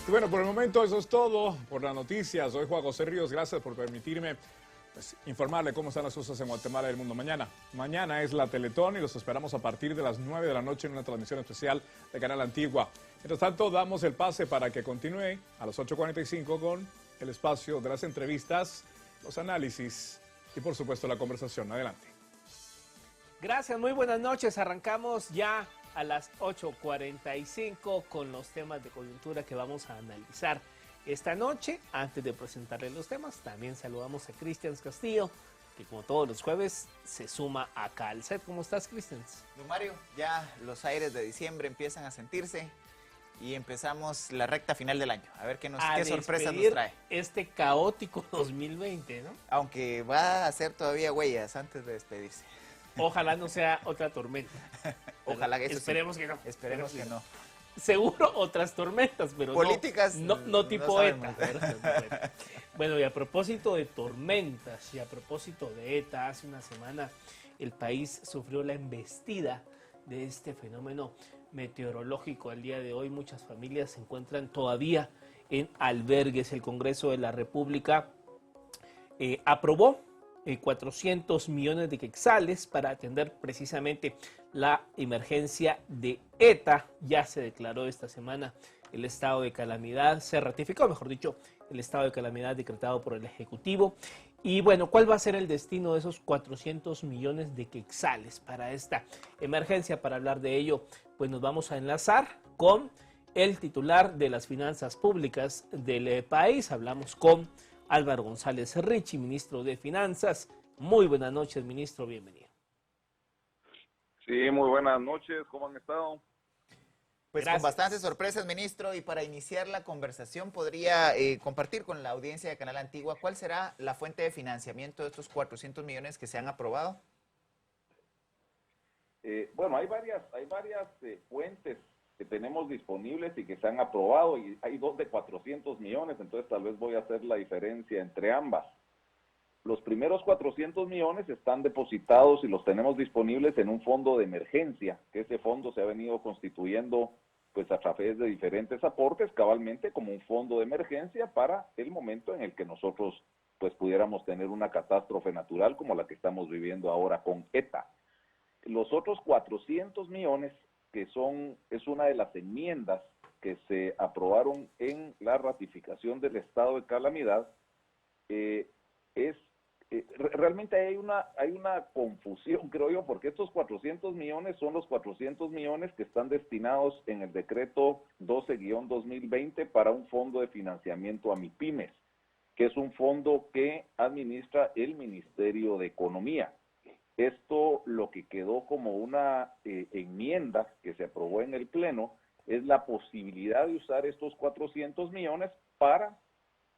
Y bueno, por el momento eso es todo por las noticias. Soy Juan José Ríos, gracias por permitirme informarle cómo están las cosas en Guatemala y el mundo mañana. Mañana es la Teletón y los esperamos a partir de las 9 de la noche en una transmisión especial de Canal Antigua. Mientras tanto, damos el pase para que continúe a las 8:45 con el espacio de las entrevistas, los análisis y por supuesto la conversación. Adelante. Gracias, muy buenas noches. Arrancamos ya a las 8:45 con los temas de coyuntura que vamos a analizar esta noche. Antes de presentarles los temas, también saludamos a Cristian Castillo, que como todos los jueves se suma acá al set. ¿Cómo estás, Cristian? Don Mario, ya los aires de diciembre empiezan a sentirse y empezamos la recta final del año. A ver qué sorpresas nos trae. Este caótico 2020, ¿no? Aunque va a hacer todavía huellas antes de despedirse. Ojalá no sea otra tormenta. Ojalá que eso Esperemos sí. que no. Esperemos que no. Seguro otras tormentas, pero políticas no tipo no ETA. Bueno, y a propósito de tormentas y a propósito de ETA, hace una semana el país sufrió la embestida de este fenómeno meteorológico. Al día de hoy muchas familias se encuentran todavía en albergues. El Congreso de la República aprobó 400 millones de quetzales para atender precisamente la emergencia de ETA. Ya se declaró esta semana el estado de calamidad, se ratificó, mejor dicho, el estado de calamidad decretado por el Ejecutivo. Y bueno, ¿cuál va a ser el destino de esos 400 millones de quetzales para esta emergencia? Para hablar de ello, pues nos vamos a enlazar con el titular de las finanzas públicas del país. Hablamos con Álvaro González Richie, ministro de Finanzas. Muy buenas noches, ministro, bienvenido. Sí, muy buenas noches, ¿cómo han estado? Pues gracias. Con bastantes sorpresas, ministro, y para iniciar la conversación podría compartir con la audiencia de Canal Antigua cuál será la fuente de financiamiento de estos 400 millones que se han aprobado. Bueno, hay varias fuentes que tenemos disponibles y que se han aprobado, y hay dos de 400 millones, entonces tal vez voy a hacer la diferencia entre ambas. Los primeros 400 millones están depositados y los tenemos disponibles en un fondo de emergencia, que ese fondo se ha venido constituyendo pues a través de diferentes aportes, cabalmente como un fondo de emergencia para el momento en el que nosotros pues pudiéramos tener una catástrofe natural como la que estamos viviendo ahora con ETA. Los otros 400 millones es una de las enmiendas que se aprobaron en la ratificación del estado de calamidad. Realmente hay una confusión, creo yo, porque estos 400 millones son los 400 millones que están destinados en el decreto 12-2020 para un fondo de financiamiento a MIPYMES, que es un fondo que administra el Ministerio de Economía. Esto, lo que quedó como una enmienda que se aprobó en el Pleno, es la posibilidad de usar estos 400 millones para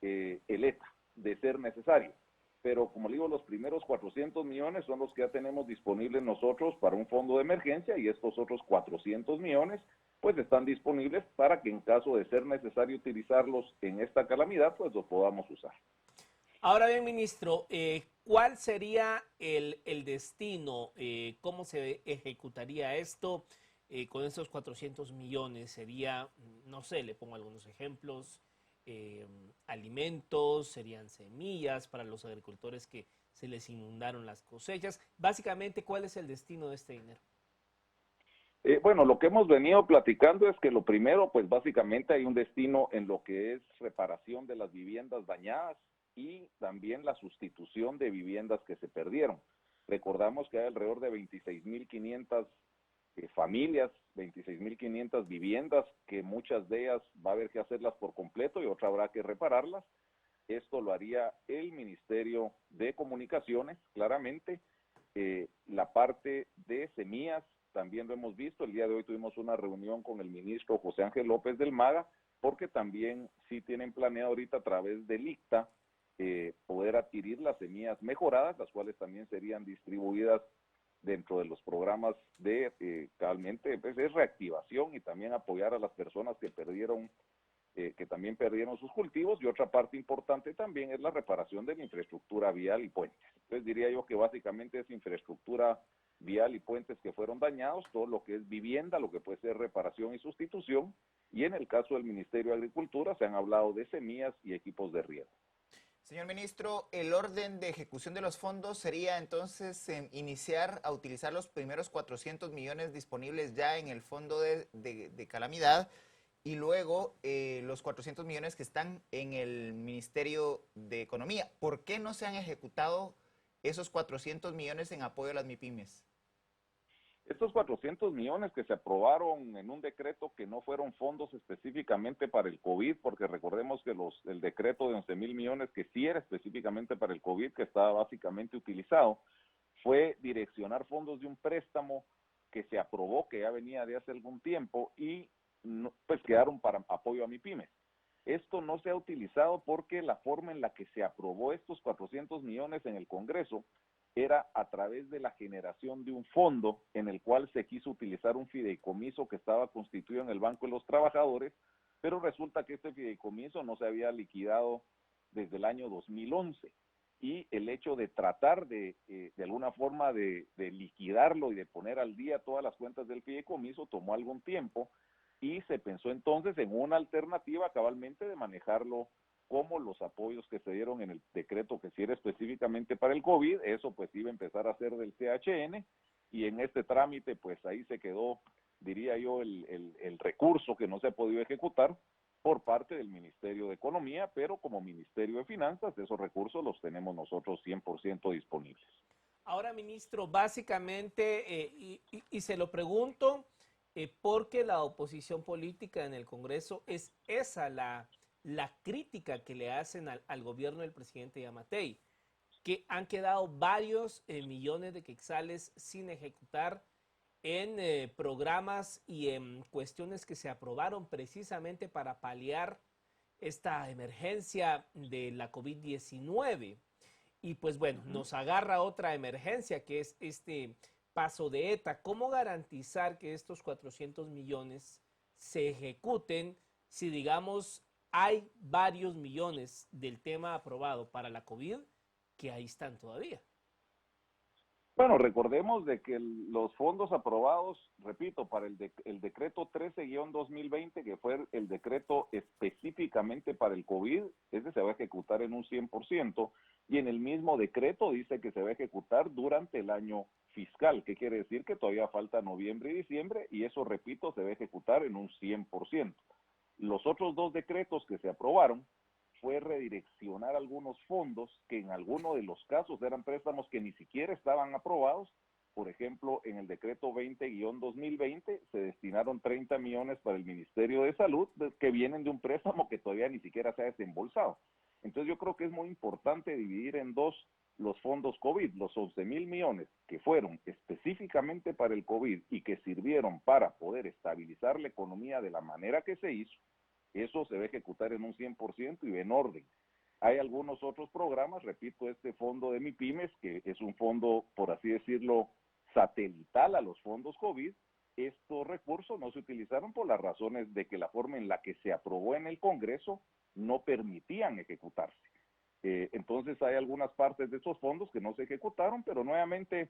el ETA, de ser necesario. Pero, como digo, los primeros 400 millones son los que ya tenemos disponibles nosotros para un fondo de emergencia, y estos otros 400 millones pues están disponibles para que en caso de ser necesario utilizarlos en esta calamidad, pues los podamos usar. Ahora bien, ministro, ¿cuál sería el destino? ¿Cómo se ejecutaría esto con estos 400 millones? ¿Sería, no sé, le pongo algunos ejemplos, alimentos, serían semillas para los agricultores que se les inundaron las cosechas? Básicamente, ¿cuál es el destino de este dinero? Bueno, lo que hemos venido platicando es que lo primero, pues básicamente hay un destino en lo que es reparación de las viviendas dañadas y también la sustitución de viviendas que se perdieron. Recordamos que hay alrededor de 26.500 familias, 26.500 viviendas, que muchas de ellas va a haber que hacerlas por completo y otras habrá que repararlas. Esto lo haría el Ministerio de Comunicaciones, claramente. La parte de semillas también lo hemos visto. El día de hoy tuvimos una reunión con el ministro José Ángel López del Maga, porque también sí tienen planeado ahorita a través del ICTA poder adquirir las semillas mejoradas, las cuales también serían distribuidas dentro de los programas de realmente pues, es reactivación y también apoyar a las personas que también perdieron sus cultivos. Y otra parte importante también es la reparación de la infraestructura vial y puentes. Entonces diría yo que básicamente es infraestructura vial y puentes que fueron dañados, todo lo que es vivienda, lo que puede ser reparación y sustitución, y en el caso del Ministerio de Agricultura se han hablado de semillas y equipos de riego. Señor ministro, el orden de ejecución de los fondos sería entonces iniciar a utilizar los primeros 400 millones disponibles ya en el fondo de calamidad y luego los 400 millones que están en el Ministerio de Economía. ¿Por qué no se han ejecutado esos 400 millones en apoyo a las MIPYMES? Estos 400 millones que se aprobaron en un decreto que no fueron fondos específicamente para el COVID, porque recordemos que el decreto de 11,000 millones que sí era específicamente para el COVID, que estaba básicamente utilizado, fue direccionar fondos de un préstamo que se aprobó, que ya venía de hace algún tiempo, y pues quedaron para apoyo a MIPYMES. Esto no se ha utilizado porque la forma en la que se aprobó estos 400 millones en el Congreso era a través de la generación de un fondo en el cual se quiso utilizar un fideicomiso que estaba constituido en el Banco de los Trabajadores, pero resulta que este fideicomiso no se había liquidado desde el año 2011. Y el hecho de tratar de alguna forma de liquidarlo y de poner al día todas las cuentas del fideicomiso tomó algún tiempo y se pensó entonces en una alternativa cabalmente de manejarlo como los apoyos que se dieron en el decreto que sí era específicamente para el COVID, eso pues iba a empezar a ser del CHN, y en este trámite pues ahí se quedó, diría yo, el recurso que no se ha podido ejecutar por parte del Ministerio de Economía, pero como Ministerio de Finanzas esos recursos los tenemos nosotros 100% disponibles. Ahora, ministro, básicamente, y se lo pregunto, porque la oposición política en el Congreso es esa la crítica que le hacen al gobierno del presidente Yamatei, que han quedado varios millones de quetzales sin ejecutar en programas y en cuestiones que se aprobaron precisamente para paliar esta emergencia de la COVID-19. Y pues bueno, nos agarra otra emergencia que es este paso de ETA. ¿Cómo garantizar que estos 400 millones se ejecuten si, digamos, hay varios millones del tema aprobado para la COVID que ahí están todavía? Bueno, recordemos de que los fondos aprobados, repito, para el decreto 13-2020, que fue el decreto específicamente para el COVID, ese se va a ejecutar en un 100%, y en el mismo decreto dice que se va a ejecutar durante el año fiscal, que quiere decir que todavía falta noviembre y diciembre, y eso, repito, se va a ejecutar en un 100%. Los otros dos decretos que se aprobaron fue redireccionar algunos fondos que en algunos de los casos eran préstamos que ni siquiera estaban aprobados. Por ejemplo, en el decreto 20-2020 se destinaron 30 millones para el Ministerio de Salud que vienen de un préstamo que todavía ni siquiera se ha desembolsado. Entonces yo creo que es muy importante dividir en dos los fondos COVID, los 11,000 millones que fueron específicamente para el COVID y que sirvieron para poder estabilizar la economía de la manera que se hizo. Eso se va a ejecutar en un 100% y en orden. Hay algunos otros programas, repito, este fondo de MIPYMES, que es un fondo, por así decirlo, satelital a los fondos COVID. Estos recursos no se utilizaron por las razones de que la forma en la que se aprobó en el Congreso no permitían ejecutarse. Entonces hay algunas partes de esos fondos que no se ejecutaron, pero nuevamente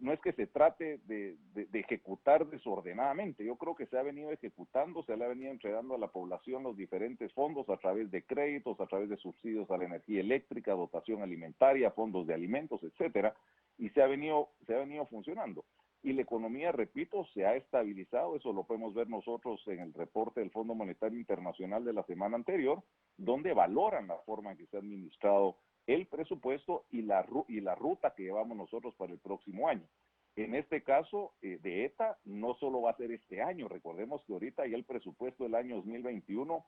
no es que se trate de ejecutar desordenadamente. Yo creo que se ha venido ejecutando, se le ha venido entregando a la población los diferentes fondos a través de créditos, a través de subsidios a la energía eléctrica, dotación alimentaria, fondos de alimentos, etcétera, y se ha venido funcionando. Y la economía, repito, se ha estabilizado, eso lo podemos ver nosotros en el reporte del Fondo Monetario Internacional de la semana anterior, donde valoran la forma en que se ha administrado el presupuesto y la ruta que llevamos nosotros para el próximo año. En este caso de ETA, no solo va a ser este año, recordemos que ahorita ya el presupuesto del año 2021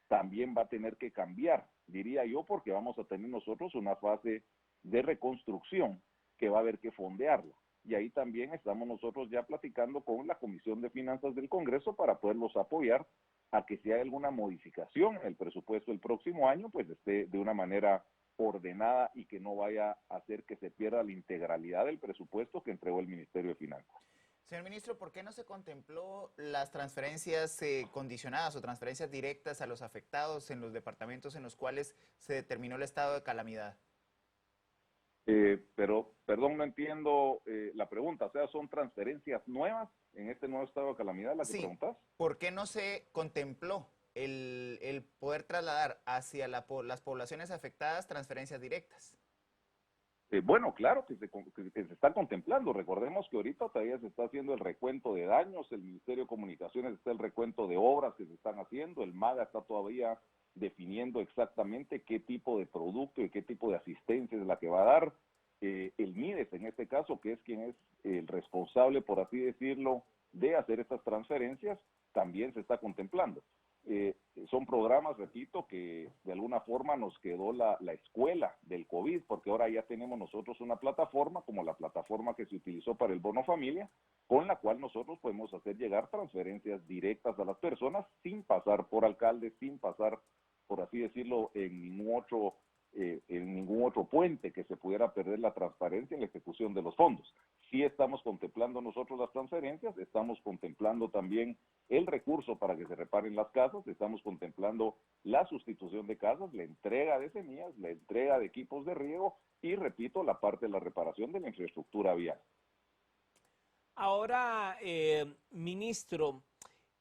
también va a tener que cambiar, diría yo, porque vamos a tener nosotros una fase de reconstrucción que va a haber que fondearla. Y ahí también estamos nosotros ya platicando con la Comisión de Finanzas del Congreso para poderlos apoyar a que si hay alguna modificación en el presupuesto el próximo año, pues esté de una manera ordenada y que no vaya a hacer que se pierda la integralidad del presupuesto que entregó el Ministerio de Finanzas. Señor ministro, ¿por qué no se contempló las transferencias condicionadas o transferencias directas a los afectados en los departamentos en los cuales se determinó el estado de calamidad? Pero, perdón, no entiendo la pregunta. O sea, ¿son transferencias nuevas en este nuevo estado de calamidad la que Sí, preguntas? ¿por qué no se contempló el poder trasladar hacia las poblaciones afectadas transferencias directas? Bueno, claro que se está contemplando. Recordemos que ahorita todavía se está haciendo el recuento de daños, el Ministerio de Comunicaciones está el recuento de obras que se están haciendo, el MAGA está todavía definiendo exactamente qué tipo de producto y qué tipo de asistencia es la que va a dar. El MIDES, en este caso, que es quien es el responsable, por así decirlo, de hacer estas transferencias, también se está contemplando. Son programas, repito, que de alguna forma nos quedó la escuela del COVID, porque ahora ya tenemos nosotros una plataforma, como la plataforma que se utilizó para el bono familia, con la cual nosotros podemos hacer llegar transferencias directas a las personas sin pasar por alcaldes, sin pasar, por así decirlo, en ningún otro puente que se pudiera perder la transparencia en la ejecución de los fondos. Sí estamos contemplando nosotros las transferencias, estamos contemplando también el recurso para que se reparen las casas, estamos contemplando la sustitución de casas, la entrega de semillas, la entrega de equipos de riego y, repito, la parte de la reparación de la infraestructura vial. Ahora, ministro,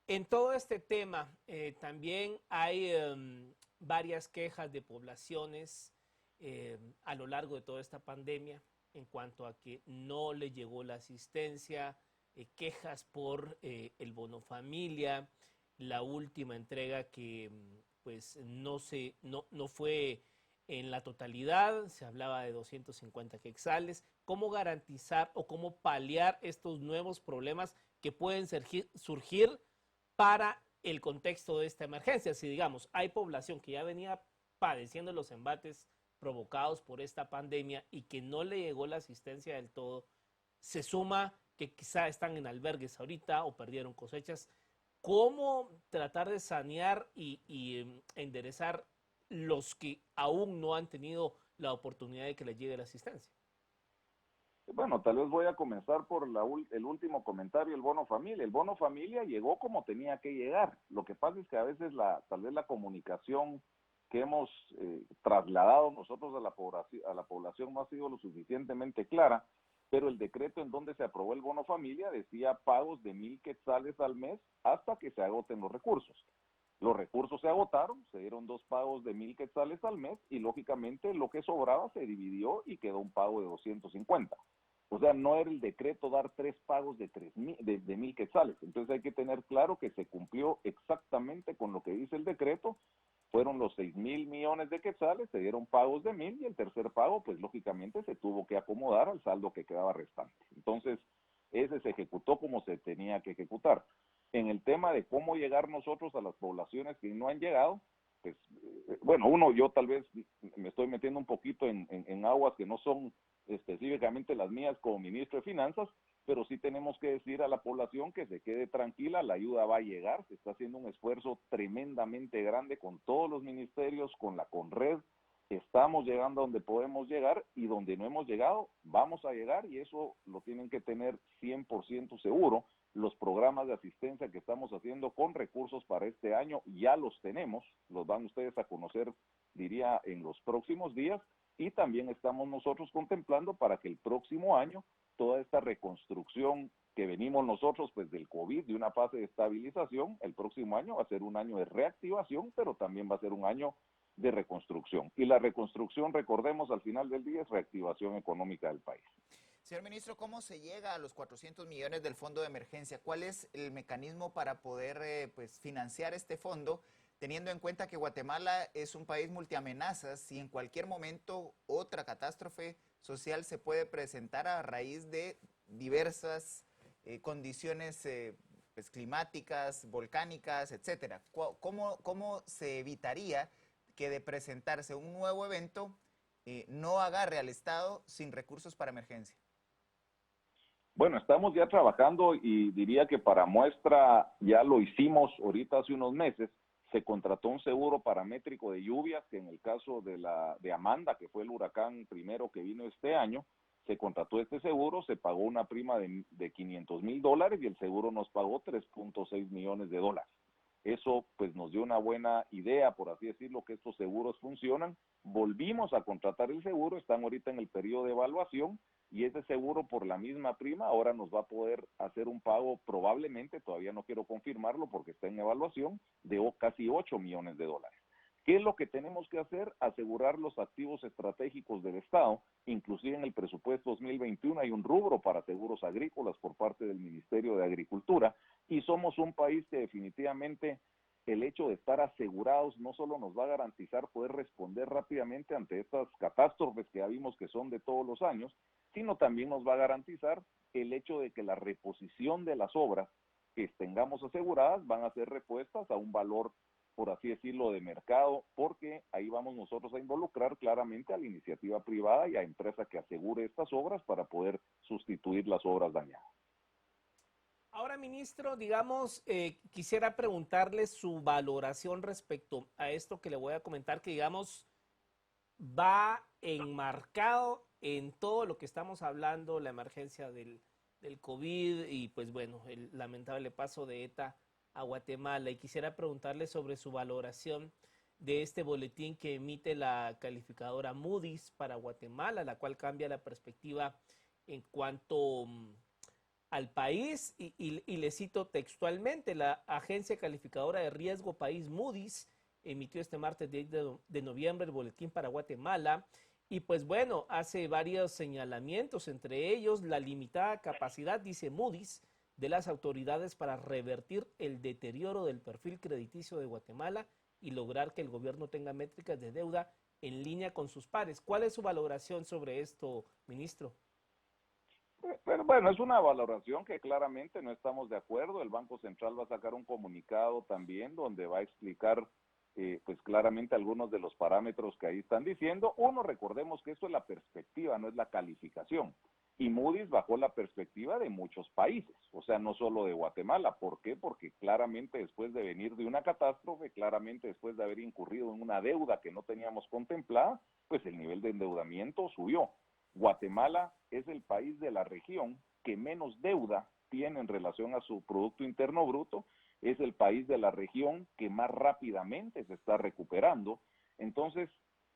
en todo este tema también hay varias quejas de poblaciones a lo largo de toda esta pandemia en cuanto a que no le llegó la asistencia, quejas por el bono familia, la última entrega que pues no fue en la totalidad, se hablaba de 250 quetzales. ¿Cómo garantizar o cómo paliar estos nuevos problemas que pueden surgir para el contexto de esta emergencia? Si digamos, hay población que ya venía padeciendo los embates provocados por esta pandemia y que no le llegó la asistencia del todo, se suma que quizá están en albergues ahorita o perdieron cosechas. ¿Cómo tratar de sanear y enderezar los que aún no han tenido la oportunidad de que les llegue la asistencia? Bueno, tal vez voy a comenzar por el último comentario, el bono familia. El bono familia llegó como tenía que llegar. Lo que pasa es que a veces tal vez la comunicación que hemos trasladado nosotros a la población no ha sido lo suficientemente clara, pero el decreto en donde se aprobó el bono familia decía pagos de 1,000 quetzales al mes hasta que se agoten los recursos. Los recursos se agotaron, se dieron 2 pagos de 1,000 quetzales al mes y lógicamente lo que sobraba se dividió y quedó un pago de 250. O sea, no era el decreto dar 3 pagos de 1,000 quetzales. Entonces hay que tener claro que se cumplió exactamente con lo que dice el decreto. Fueron los 6,000 millones de quetzales, se dieron pagos de 1,000 y el tercer pago, pues lógicamente se tuvo que acomodar al saldo que quedaba restante. Entonces, ese se ejecutó como se tenía que ejecutar. En el tema de cómo llegar nosotros a las poblaciones que no han llegado, pues, bueno, yo tal vez me estoy metiendo un poquito en aguas que no son específicamente las mías como ministro de Finanzas, pero sí tenemos que decir a la población que se quede tranquila, la ayuda va a llegar, se está haciendo un esfuerzo tremendamente grande con todos los ministerios, con la CONRED, estamos llegando a donde podemos llegar y donde no hemos llegado, vamos a llegar y eso lo tienen que tener 100% seguro. Los programas de asistencia que estamos haciendo con recursos para este año ya los tenemos, los van ustedes a conocer, diría, en los próximos días y también estamos nosotros contemplando para que el próximo año toda esta reconstrucción que venimos nosotros pues del COVID, de una fase de estabilización, el próximo año va a ser un año de reactivación, pero también va a ser un año de reconstrucción. Y la reconstrucción, recordemos, al final del día es reactivación económica del país. Señor ministro, ¿cómo se llega a los 400 millones del fondo de emergencia? ¿Cuál es el mecanismo para poder pues, financiar este fondo, teniendo en cuenta que Guatemala es un país multiamenazas y en cualquier momento otra catástrofe social se puede presentar a raíz de diversas condiciones pues, climáticas, volcánicas, etcétera? ¿Cómo se evitaría que de presentarse un nuevo evento no agarre al Estado sin recursos para emergencia? Bueno, estamos ya trabajando y diría que para muestra ya lo hicimos ahorita hace unos meses. Se contrató un seguro paramétrico de lluvias, que en el caso de Amanda, que fue el huracán primero que vino este año, se contrató este seguro, se pagó una prima de $500,000 y el seguro nos pagó $3.6 millones. Eso pues nos dio una buena idea, por así decirlo, que estos seguros funcionan. Volvimos a contratar el seguro, están ahorita en el periodo de evaluación y ese seguro por la misma prima ahora nos va a poder hacer un pago probablemente, todavía no quiero confirmarlo porque está en evaluación, de casi 8 millones de dólares. ¿Qué es lo que tenemos que hacer? Asegurar los activos estratégicos del Estado, inclusive en el presupuesto 2021 hay un rubro para seguros agrícolas por parte del Ministerio de Agricultura y somos un país que definitivamente el hecho de estar asegurados no solo nos va a garantizar poder responder rápidamente ante estas catástrofes que ya vimos que son de todos los años, sino también nos va a garantizar el hecho de que la reposición de las obras que tengamos aseguradas van a ser repuestas a un valor, por así decirlo, de mercado, porque ahí vamos nosotros a involucrar claramente a la iniciativa privada y a empresa que asegure estas obras para poder sustituir las obras dañadas. Ahora, ministro, digamos, quisiera preguntarle su valoración respecto a esto que le voy a comentar, que digamos va enmarcado en todo lo que estamos hablando, la emergencia del COVID y pues bueno, el lamentable paso de ETA a Guatemala. Y quisiera preguntarle sobre su valoración de este boletín que emite la calificadora Moody's para Guatemala, la cual cambia la perspectiva en cuanto al país y le cito textualmente, la agencia calificadora de riesgo país Moody's emitió este martes 10 de noviembre el boletín para Guatemala y pues bueno, hace varios señalamientos, entre ellos la limitada capacidad, dice Moody's, de las autoridades para revertir el deterioro del perfil crediticio de Guatemala y lograr que el gobierno tenga métricas de deuda en línea con sus pares. ¿Cuál es su valoración sobre esto, ministro? Pero bueno, es una valoración que claramente no estamos de acuerdo. El Banco Central va a sacar un comunicado también donde va a explicar pues claramente algunos de los parámetros que ahí están diciendo. Uno, recordemos que esto es la perspectiva, no es la calificación. Y Moody's bajó la perspectiva de muchos países, o sea, no solo de Guatemala. ¿Por qué? Porque claramente después de venir de una catástrofe, claramente después de haber incurrido en una deuda que no teníamos contemplada, pues el nivel de endeudamiento subió. Guatemala es el país de la región que menos deuda tiene en relación a su Producto Interno Bruto, es el país de la región que más rápidamente se está recuperando. Entonces,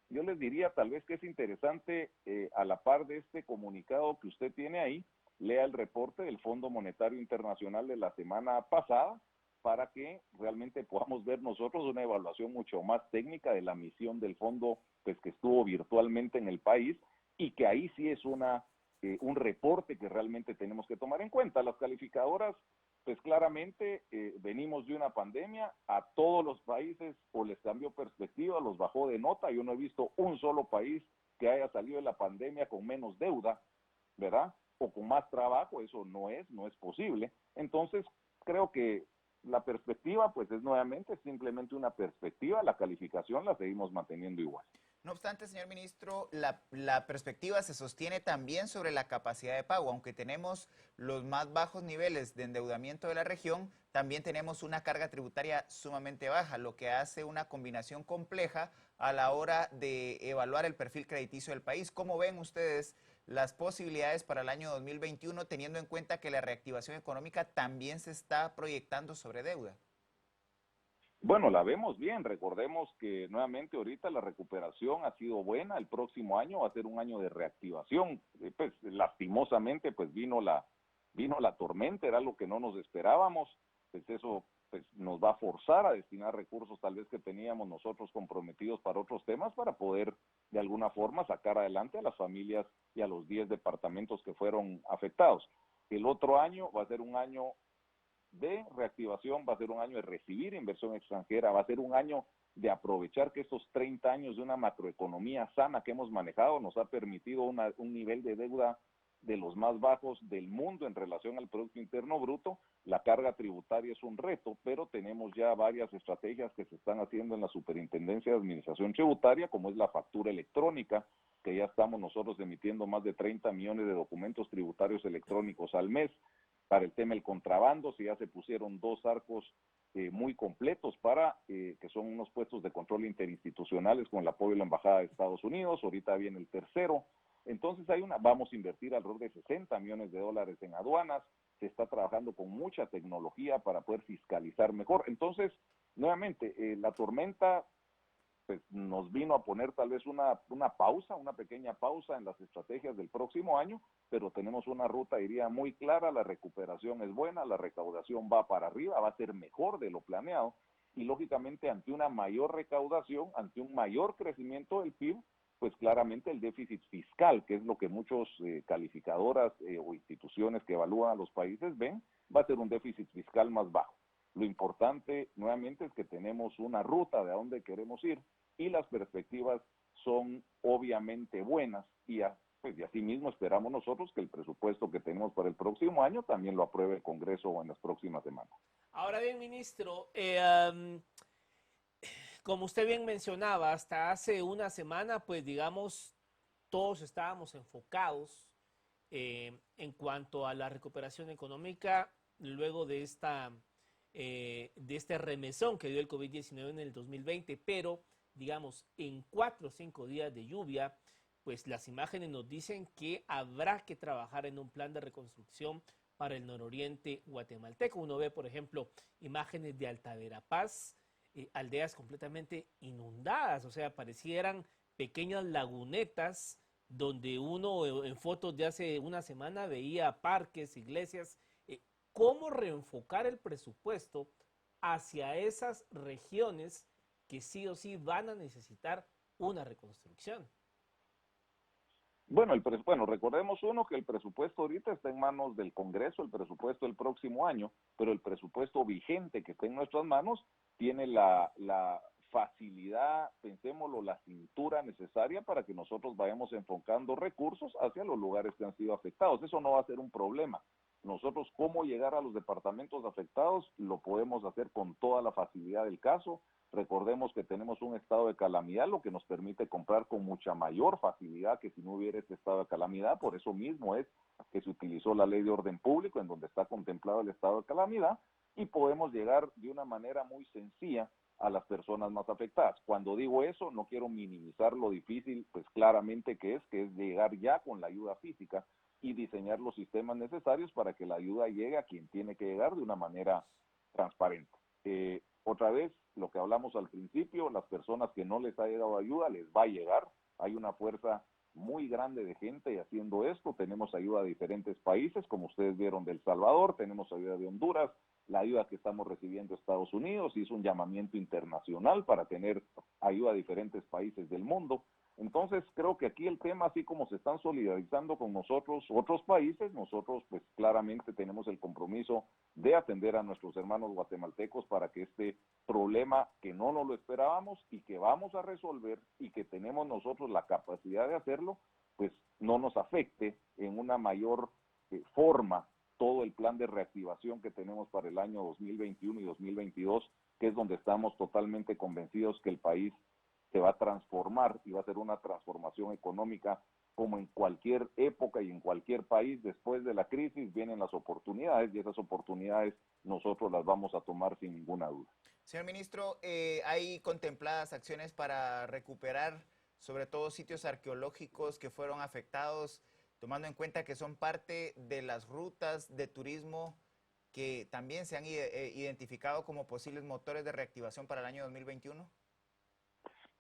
yo les diría tal vez que es interesante, a la par de este comunicado que usted tiene ahí, lea el reporte del Fondo Monetario Internacional de la semana pasada para que realmente podamos ver nosotros una evaluación mucho más técnica de la misión del fondo, pues que estuvo virtualmente en el país, y que ahí sí es un reporte que realmente tenemos que tomar en cuenta. Las calificadoras, pues claramente venimos de una pandemia, a todos los países o les cambió perspectiva, los bajó de nota. Yo no he visto un solo país que haya salido de la pandemia con menos deuda, ¿verdad? O con más trabajo, eso no es posible. Entonces, creo que la perspectiva, pues es nuevamente simplemente una perspectiva, la calificación la seguimos manteniendo igual. No obstante, señor ministro, la perspectiva se sostiene también sobre la capacidad de pago. Aunque tenemos los más bajos niveles de endeudamiento de la región, también tenemos una carga tributaria sumamente baja, lo que hace una combinación compleja a la hora de evaluar el perfil crediticio del país. ¿Cómo ven ustedes las posibilidades para el año 2021, teniendo en cuenta que la reactivación económica también se está proyectando sobre deuda? Bueno, la vemos bien. Recordemos que nuevamente ahorita la recuperación ha sido buena. El próximo año va a ser un año de reactivación. Pues lastimosamente pues vino la tormenta, era lo que no nos esperábamos. Pues eso pues nos va a forzar a destinar recursos tal vez que teníamos nosotros comprometidos para otros temas para poder de alguna forma sacar adelante a las familias y a los 10 departamentos que fueron afectados. El otro año va a ser un año de reactivación, va a ser un año de recibir inversión extranjera, va a ser un año de aprovechar que estos 30 años de una macroeconomía sana que hemos manejado nos ha permitido un nivel de deuda de los más bajos del mundo en relación al Producto Interno Bruto. La carga tributaria es un reto, pero tenemos ya varias estrategias que se están haciendo en la Superintendencia de Administración Tributaria, como es la factura electrónica, que ya estamos nosotros emitiendo más de 30 millones de documentos tributarios electrónicos al mes. Para el tema del contrabando, si ya se pusieron 2 arcos muy completos para, que son unos puestos de control interinstitucionales con el apoyo de la Embajada de Estados Unidos, ahorita viene el tercero. Entonces vamos a invertir alrededor de $60 millones en aduanas, se está trabajando con mucha tecnología para poder fiscalizar mejor. Entonces, nuevamente, la tormenta pues nos vino a poner tal vez una pausa, una pequeña pausa en las estrategias del próximo año, pero tenemos una ruta, diría, muy clara, la recuperación es buena, la recaudación va para arriba, va a ser mejor de lo planeado, y lógicamente ante una mayor recaudación, ante un mayor crecimiento del PIB, pues claramente el déficit fiscal, que es lo que muchos calificadoras o instituciones que evalúan a los países ven, va a ser un déficit fiscal más bajo. Lo importante, nuevamente, es que tenemos una ruta de a dónde queremos ir y las perspectivas son obviamente buenas y así mismo esperamos nosotros que el presupuesto que tenemos para el próximo año también lo apruebe el Congreso en las próximas semanas. Ahora bien, ministro, como usted bien mencionaba, hasta hace una semana, pues digamos, todos estábamos enfocados en cuanto a la recuperación económica luego de este remesón que dio el COVID-19 en el 2020, pero digamos, en 4 o 5 días de lluvia, pues las imágenes nos dicen que habrá que trabajar en un plan de reconstrucción para el nororiente guatemalteco. Uno ve, por ejemplo, imágenes de Alta Verapaz, aldeas completamente inundadas, o sea, parecieran pequeñas lagunetas donde uno en fotos de hace una semana veía parques, iglesias. ¿Cómo reenfocar el presupuesto hacia esas regiones que sí o sí van a necesitar una reconstrucción? Bueno, recordemos que el presupuesto ahorita está en manos del Congreso, el presupuesto del próximo año, pero el presupuesto vigente que está en nuestras manos tiene la facilidad, pensémoslo, la cintura necesaria para que nosotros vayamos enfocando recursos hacia los lugares que han sido afectados. Eso no va a ser un problema. Nosotros, cómo llegar a los departamentos afectados, lo podemos hacer con toda la facilidad del caso. Recordemos que tenemos un estado de calamidad, lo que nos permite comprar con mucha mayor facilidad que si no hubiera este estado de calamidad. Por eso mismo es que se utilizó la ley de orden público, en donde está contemplado el estado de calamidad, y podemos llegar de una manera muy sencilla a las personas más afectadas. Cuando digo eso, no quiero minimizar lo difícil, pues claramente que es llegar ya con la ayuda física y diseñar los sistemas necesarios para que la ayuda llegue a quien tiene que llegar de una manera transparente. Otra vez, lo que hablamos al principio, las personas que no les ha llegado ayuda, les va a llegar. Hay una fuerza muy grande de gente haciendo esto. Tenemos ayuda de diferentes países, como ustedes vieron, de El Salvador, tenemos ayuda de Honduras, la ayuda que estamos recibiendo de Estados Unidos, hizo un llamamiento internacional para tener ayuda a diferentes países del mundo. Entonces, creo que aquí el tema, así como se están solidarizando con nosotros otros países, nosotros pues claramente tenemos el compromiso de atender a nuestros hermanos guatemaltecos para que este problema que no nos lo esperábamos y que vamos a resolver y que tenemos nosotros la capacidad de hacerlo, pues no nos afecte en una mayor forma todo el plan de reactivación que tenemos para el año 2021 y 2022, que es donde estamos totalmente convencidos que el país se va a transformar y va a ser una transformación económica como en cualquier época y en cualquier país. Después de la crisis vienen las oportunidades y esas oportunidades nosotros las vamos a tomar sin ninguna duda. Señor ministro, ¿hay contempladas acciones para recuperar sobre todo sitios arqueológicos que fueron afectados, tomando en cuenta que son parte de las rutas de turismo que también se han identificado como posibles motores de reactivación para el año 2021?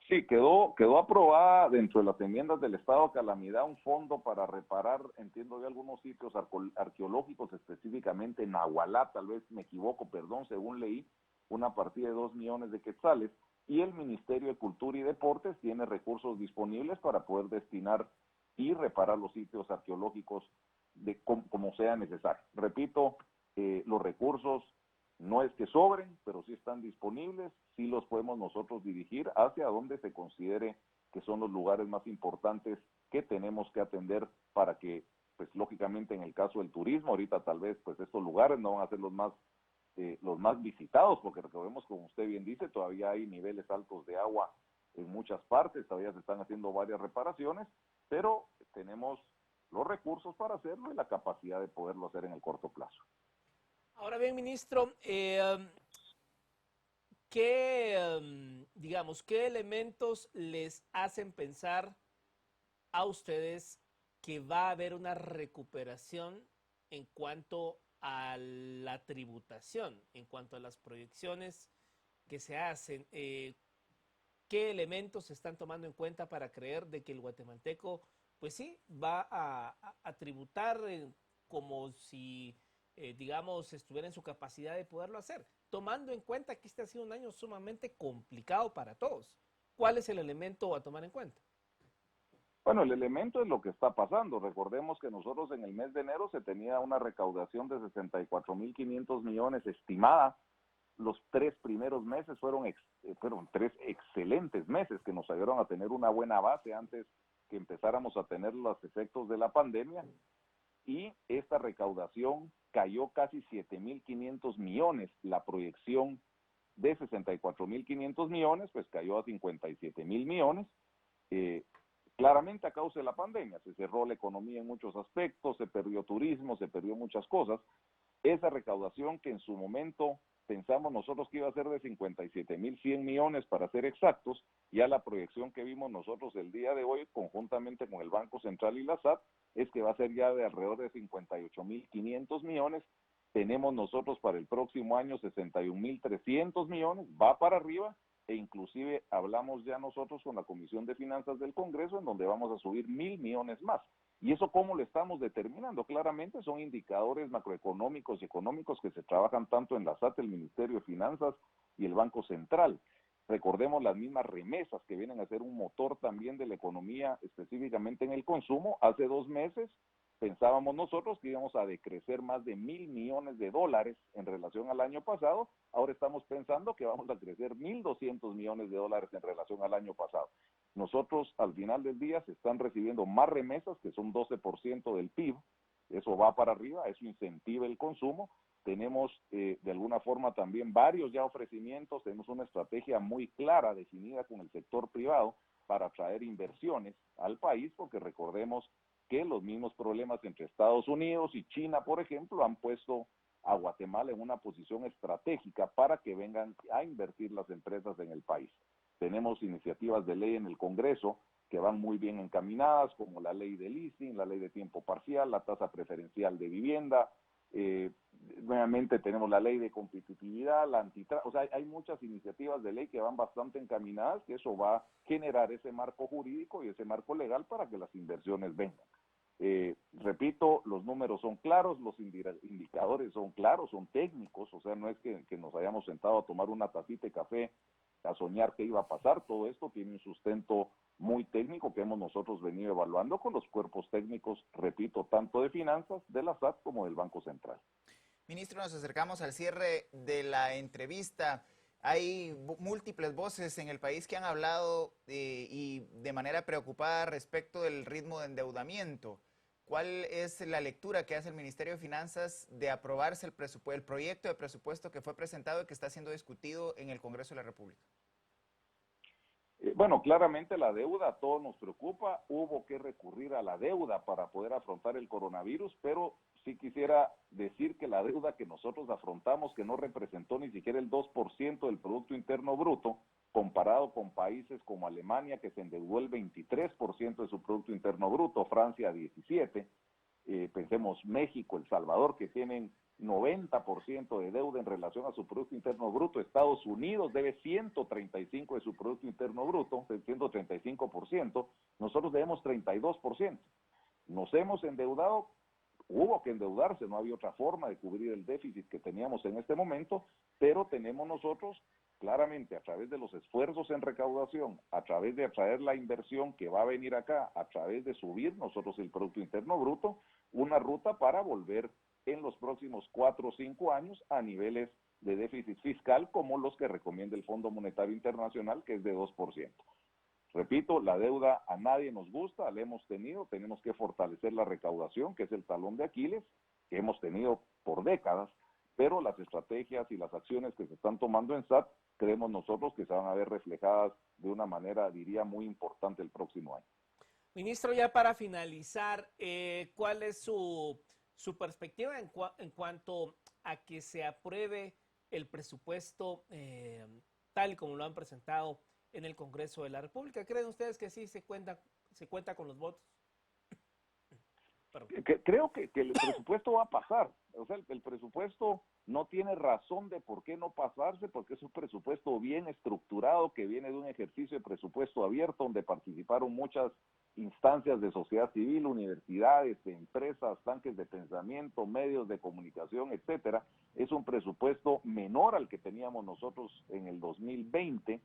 Sí, quedó aprobada dentro de las enmiendas del estado de calamidad un fondo para reparar, entiendo yo, algunos sitios arqueológicos, específicamente en Nahualá, tal vez me equivoco, perdón, según leí, una partida de 2 millones de quetzales, y el Ministerio de Cultura y Deportes tiene recursos disponibles para poder destinar y reparar los sitios arqueológicos como sea necesario. Repito, los recursos no es que sobren, pero sí están disponibles, sí los podemos nosotros dirigir hacia donde se considere que son los lugares más importantes que tenemos que atender para que, pues lógicamente en el caso del turismo, ahorita tal vez pues estos lugares no van a ser los más visitados, porque recordemos, como usted bien dice, todavía hay niveles altos de agua en muchas partes, todavía se están haciendo varias reparaciones, pero tenemos los recursos para hacerlo y la capacidad de poderlo hacer en el corto plazo. Ahora bien, ministro, ¿qué elementos les hacen pensar a ustedes que va a haber una recuperación en cuanto a la tributación, en cuanto a las proyecciones que se hacen. ¿Qué elementos se están tomando en cuenta para creer de que el guatemalteco, pues sí, va a tributar como si, digamos, estuviera en su capacidad de poderlo hacer, tomando en cuenta que este ha sido un año sumamente complicado para todos? ¿Cuál es el elemento a tomar en cuenta? Bueno, el elemento es lo que está pasando. Recordemos que nosotros en el mes de enero se tenía una recaudación de 64.500 millones estimada. Los 3 primeros meses fueron 3 excelentes meses que nos ayudaron a tener una buena base antes que empezáramos a tener los efectos de la pandemia. Y esta recaudación cayó casi 7.500 millones. La proyección de 64.500 millones, pues cayó a 57.000 millones. Claramente a causa de la pandemia, se cerró la economía en muchos aspectos, se perdió turismo, se perdió muchas cosas. Esa recaudación que en su momento pensamos nosotros que iba a ser de 57.100 millones para ser exactos, ya la proyección que vimos nosotros el día de hoy, conjuntamente con el Banco Central y la SAT, es que va a ser ya de alrededor de 58.500 millones. Tenemos nosotros para el próximo año 61.300 millones, va para arriba, e inclusive hablamos ya nosotros con la Comisión de Finanzas del Congreso en donde vamos a subir 1.000 millones más. ¿Y eso cómo lo estamos determinando? Claramente son indicadores macroeconómicos y económicos que se trabajan tanto en la SAT, el Ministerio de Finanzas y el Banco Central. Recordemos las mismas remesas que vienen a ser un motor también de la economía, específicamente en el consumo. Hace 2 meses pensábamos nosotros que íbamos a decrecer más de 1.000 millones de dólares en relación al año pasado. Ahora estamos pensando que vamos a crecer 1.200 millones de dólares en relación al año pasado. Nosotros al final del día se están recibiendo más remesas, que son 12% del PIB. Eso va para arriba, eso incentiva el consumo. Tenemos de alguna forma también varios ya ofrecimientos, tenemos una estrategia muy clara definida con el sector privado para atraer inversiones al país, porque recordemos que los mismos problemas entre Estados Unidos y China, por ejemplo, han puesto a Guatemala en una posición estratégica para que vengan a invertir las empresas en el país. Tenemos iniciativas de ley en el Congreso que van muy bien encaminadas, como la ley de leasing, la ley de tiempo parcial, la tasa preferencial de vivienda. Nuevamente tenemos la ley de competitividad, la antitrust. O sea, hay muchas iniciativas de ley que van bastante encaminadas, que eso va a generar ese marco jurídico y ese marco legal para que las inversiones vengan. Repito, los números son claros, los indicadores son claros, son técnicos, o sea, no es que nos hayamos sentado a tomar una tacita de café a soñar qué iba a pasar. Todo esto tiene un sustento muy técnico que hemos nosotros venido evaluando con los cuerpos técnicos, repito, tanto de finanzas, de la SAT como del Banco Central. Ministro, nos acercamos al cierre de la entrevista. Hay múltiples voces en el país que han hablado y de manera preocupada respecto del ritmo de endeudamiento. ¿Cuál es la lectura que hace el Ministerio de Finanzas de aprobarse el proyecto de presupuesto que fue presentado y que está siendo discutido en el Congreso de la República? Bueno, claramente la deuda a todos nos preocupa. Hubo que recurrir a la deuda para poder afrontar el coronavirus, pero sí quisiera decir que la deuda que nosotros afrontamos, que no representó ni siquiera el 2% del Producto Interno Bruto, comparado con países como Alemania, que se endeudó el 23% de su Producto Interno Bruto, Francia 17%, pensemos México, El Salvador, que tienen 90% de deuda en relación a su Producto Interno Bruto. Estados Unidos debe 135% de su Producto Interno Bruto, 135%. Nosotros debemos 32%. Nos hemos endeudado, hubo que endeudarse, no había otra forma de cubrir el déficit que teníamos en este momento, pero tenemos nosotros claramente a través de los esfuerzos en recaudación, a través de atraer la inversión que va a venir acá, a través de subir nosotros el Producto Interno Bruto, una ruta para volver en los próximos 4 o 5 años a niveles de déficit fiscal como los que recomienda el Fondo Monetario Internacional, que es de 2%. Repito, la deuda a nadie nos gusta, la hemos tenido, tenemos que fortalecer la recaudación, que es el talón de Aquiles, que hemos tenido por décadas, pero las estrategias y las acciones que se están tomando en SAT, creemos nosotros que se van a ver reflejadas de una manera, diría, muy importante el próximo año. Ministro, ya para finalizar, ¿cuál es su perspectiva en cuanto a que se apruebe el presupuesto tal y como lo han presentado en el Congreso de la República? ¿Creen ustedes que sí se cuenta con los votos? Perdón. Creo que el presupuesto va a pasar. O sea, el presupuesto no tiene razón de por qué no pasarse, porque es un presupuesto bien estructurado que viene de un ejercicio de presupuesto abierto donde participaron muchas instancias de sociedad civil, universidades, empresas, tanques de pensamiento, medios de comunicación, etcétera. Es un presupuesto menor al que teníamos nosotros en el 2020.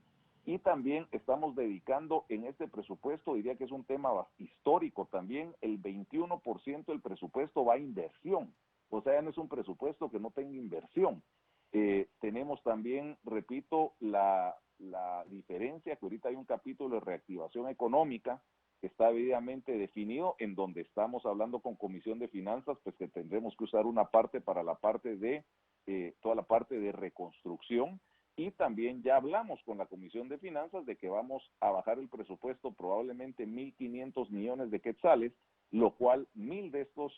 Y también estamos dedicando en este presupuesto, diría que es un tema histórico también, el 21% del presupuesto va a inversión. O sea, no es un presupuesto que no tenga inversión. Tenemos también, repito, la diferencia, que ahorita hay un capítulo de reactivación económica que está debidamente definido, en donde estamos hablando con Comisión de Finanzas, pues que tendremos que usar una parte para la parte de, toda la parte de reconstrucción. Y también ya hablamos con la Comisión de Finanzas de que vamos a bajar el presupuesto probablemente 1.500 millones de quetzales, lo cual 1.000 de estos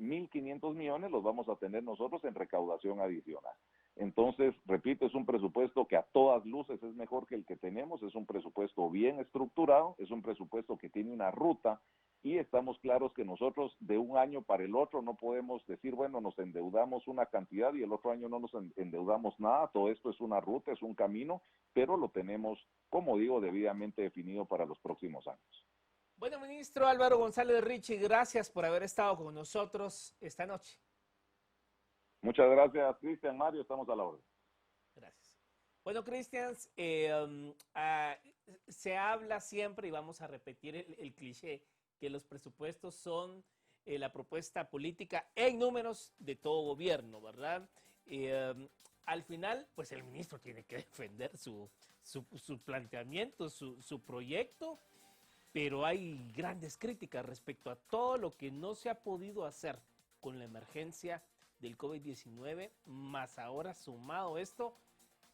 1.500 millones los vamos a tener nosotros en recaudación adicional. Entonces, repito, es un presupuesto que a todas luces es mejor que el que tenemos, es un presupuesto bien estructurado, es un presupuesto que tiene una ruta y estamos claros que nosotros de un año para el otro no podemos decir, bueno, nos endeudamos una cantidad y el otro año no nos endeudamos nada. Todo esto es una ruta, es un camino, pero lo tenemos, como digo, debidamente definido para los próximos años. Bueno, ministro Álvaro González Richie, gracias por haber estado con nosotros esta noche. Muchas gracias, Cristian, Mario, estamos a la orden. Gracias. Bueno, Cristian, se habla siempre, y vamos a repetir el cliché, que los presupuestos son la propuesta política en números de todo gobierno, ¿verdad? Al final, pues el ministro tiene que defender su planteamiento, su proyecto, pero hay grandes críticas respecto a todo lo que no se ha podido hacer con la emergencia del COVID-19, más ahora sumado esto,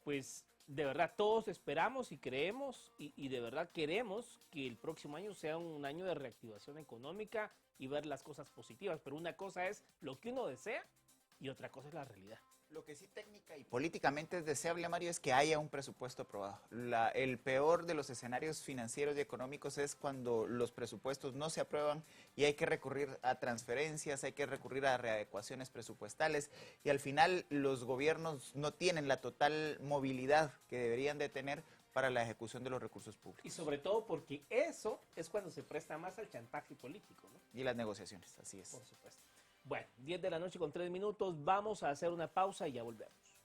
pues de verdad todos esperamos y creemos y de verdad queremos que el próximo año sea un año de reactivación económica y ver las cosas positivas, pero una cosa es lo que uno desea y otra cosa es la realidad. Lo que sí técnica y políticamente es deseable, Mario, es que haya un presupuesto aprobado. El peor de los escenarios financieros y económicos es cuando los presupuestos no se aprueban y hay que recurrir a transferencias, hay que recurrir a readecuaciones presupuestales y al final los gobiernos no tienen la total movilidad que deberían de tener para la ejecución de los recursos públicos. Y sobre todo porque eso es cuando se presta más al chantaje político, ¿no? Y las negociaciones, así es. Por supuesto. Bueno, 10 de la noche con 3 minutos, vamos a hacer una pausa y ya volvemos.